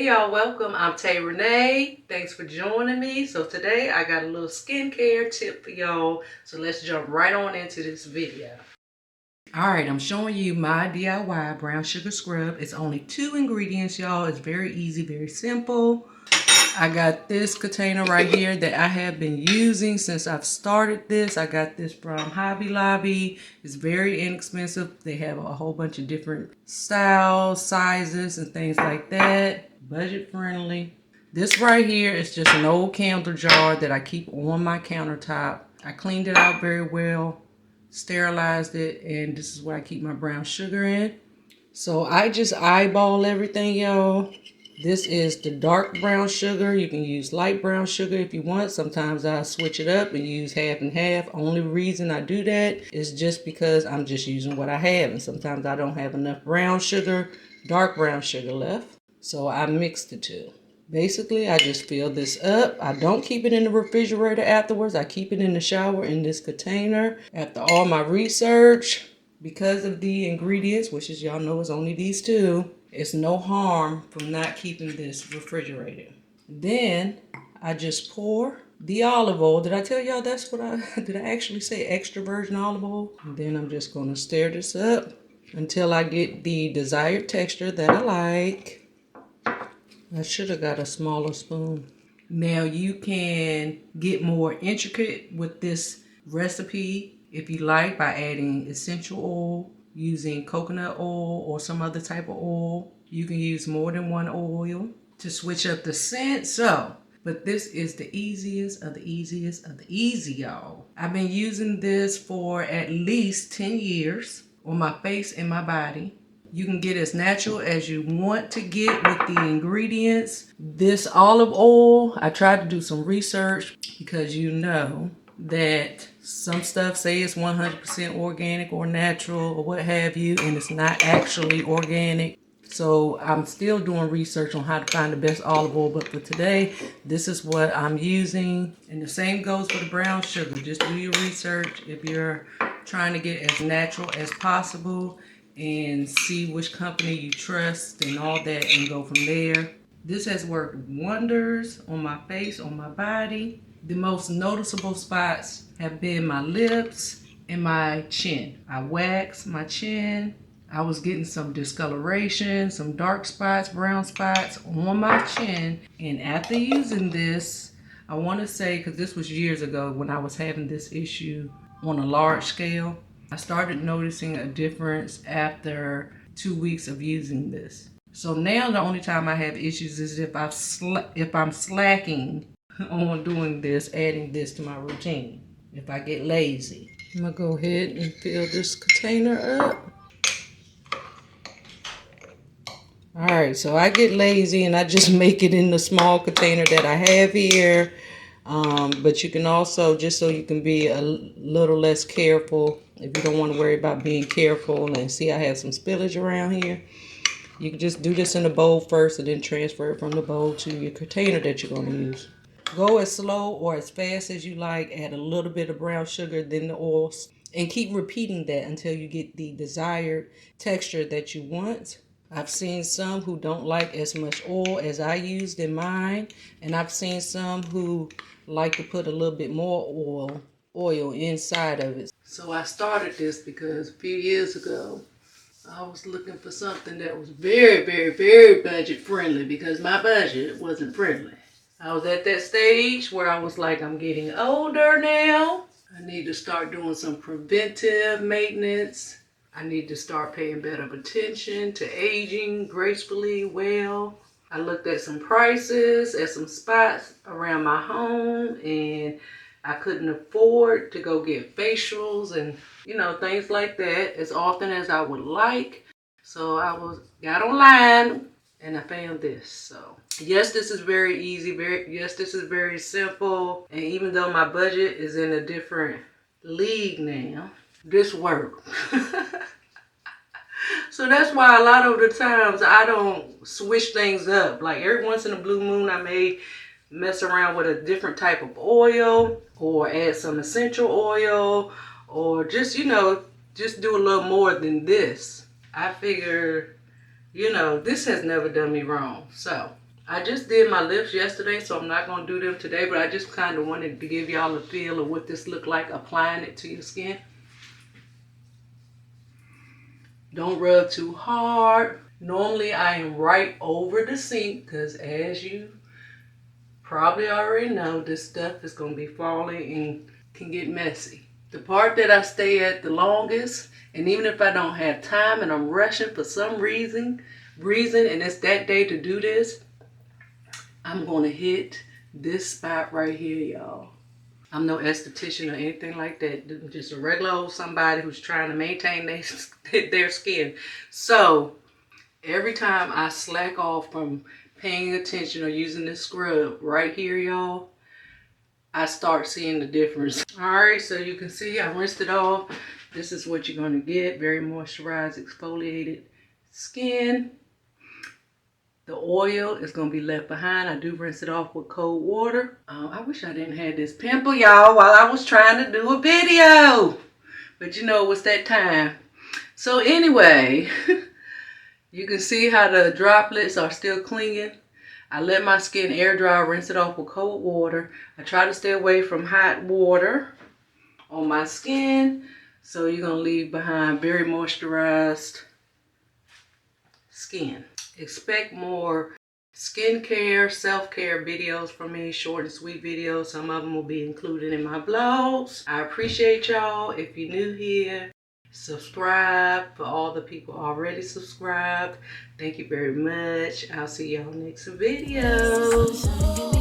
Hey y'all, welcome. I'm Renee. Thanks for joining me. So today I got a little skincare tip for y'all. So let's jump right on into this video. Alright, I'm showing you my DIY brown sugar scrub. It's only 2 ingredients, y'all. It's very easy, very simple. I got this container right here that I have been using since I've started this. I got this from Hobby Lobby. It's very inexpensive. They have a whole bunch of different styles, sizes, and things like that. Budget friendly. This right here is just an old candle jar that I keep on my countertop. I cleaned it out very well, sterilized it, and this is where I keep my brown sugar in. So I just eyeball everything, y'all. This is the dark brown sugar. You can use light brown sugar if you want. Sometimes I switch it up and use half and half. Only reason I do that is just because I'm just using what I have. And sometimes I don't have enough brown sugar, dark brown sugar left. So I mix the two. Basically, I just fill this up. I don't keep it in the refrigerator afterwards. I keep it in the shower in this container. After all my research, because of the ingredients, which as y'all know is only these 2, it's no harm from not keeping this refrigerated. Then I just pour the olive oil. Did I tell y'all that's what did I actually say extra virgin olive oil? And then I'm just going to stir this up until I get the desired texture that I like. I should have got a smaller spoon. Now you can get more intricate with this recipe if you like by adding essential oil, using coconut oil or some other type of oil. You can use more than one oil to switch up the scent. But this is the easiest of the easiest of the easy, y'all. I've been using this for at least 10 years on my face and my body. You can get as natural as you want to get with the ingredients. This olive oil, I tried to do some research because you know that some stuff say it's 100% organic or natural or what have you, and it's not actually organic. So I'm still doing research on how to find the best olive oil, but for today, this is what I'm using. And the same goes for the brown sugar. Just do your research if you're trying to get as natural as possible and see which company you trust and all that and go from there. This has worked wonders on my face, on my body. The most noticeable spots have been my lips and my chin. I waxed my chin. I was getting some discoloration, some dark spots, brown spots on my chin. And after using this, I want to say, because this was years ago when I was having this issue on a large scale, I started noticing a difference after 2 weeks of using this. So now the only time I have issues is if I'm slacking on doing this, adding this to my routine. If I get lazy. I'm gonna go ahead and fill this container up. Alright, so I get lazy and I just make it in the small container that I have here. But you can also, just so you can be a little less careful, if you don't want to worry about being careful, and see I have some spillage around here, you can just do this in a bowl first and then transfer it from the bowl to your container that you're going to use. Go as slow or as fast as you like. Add a little bit of brown sugar, then the oils, and keep repeating that until you get the desired texture that you want. I've seen some who don't like as much oil as I used in mine, and I've seen some who like to put a little bit more oil inside of it. So I started this because a few years ago, I was looking for something that was very, very, very budget friendly because my budget wasn't friendly. I was at that stage where I was like, I'm getting older now. I need to start doing some preventive maintenance. I need to start paying better attention to aging gracefully well. I looked at some prices at some spots around my home, and I couldn't afford to go get facials and, things like that as often as I would like. So I got online and I found this. So yes, this is very easy. Yes, this is very simple. And even though my budget is in a different league now, this worked. So that's why a lot of the times I don't switch things up. Like every once in a blue moon, I may mess around with a different type of oil or add some essential oil or just, just do a little more than this. I figure, this has never done me wrong. So I just did my lips yesterday, so I'm not going to do them today, but I just kind of wanted to give y'all a feel of what this look like applying it to your skin. Don't rub too hard. Normally I am right over the sink because, as you probably already know, this stuff is going to be falling and can get messy. The part that I stay at the longest, and even if I don't have time and I'm rushing for some reason and it's that day to do this, I'm going to hit this spot right here, y'all. I'm no esthetician or anything like that. I'm just a regular old somebody who's trying to maintain their skin. So every time I slack off from paying attention or using this scrub right here, y'all, I start seeing the difference. All right, so you can see I rinsed it off. This is what you're going to get. Very moisturized, exfoliated skin. The oil is going to be left behind. I do rinse it off with cold water. I wish I didn't have this pimple, y'all, while I was trying to do a video. But you know, it's that time. So anyway, you can see how the droplets are still clinging. I let my skin air dry, rinse it off with cold water. I try to stay away from hot water on my skin. So you're going to leave behind very moisturized skin. Expect more skincare, self-care videos from me, short and sweet videos. Some of them will be included in my vlogs. I appreciate y'all. If you're new here, subscribe. For all the people already subscribed, thank you very much. I'll see y'all next video.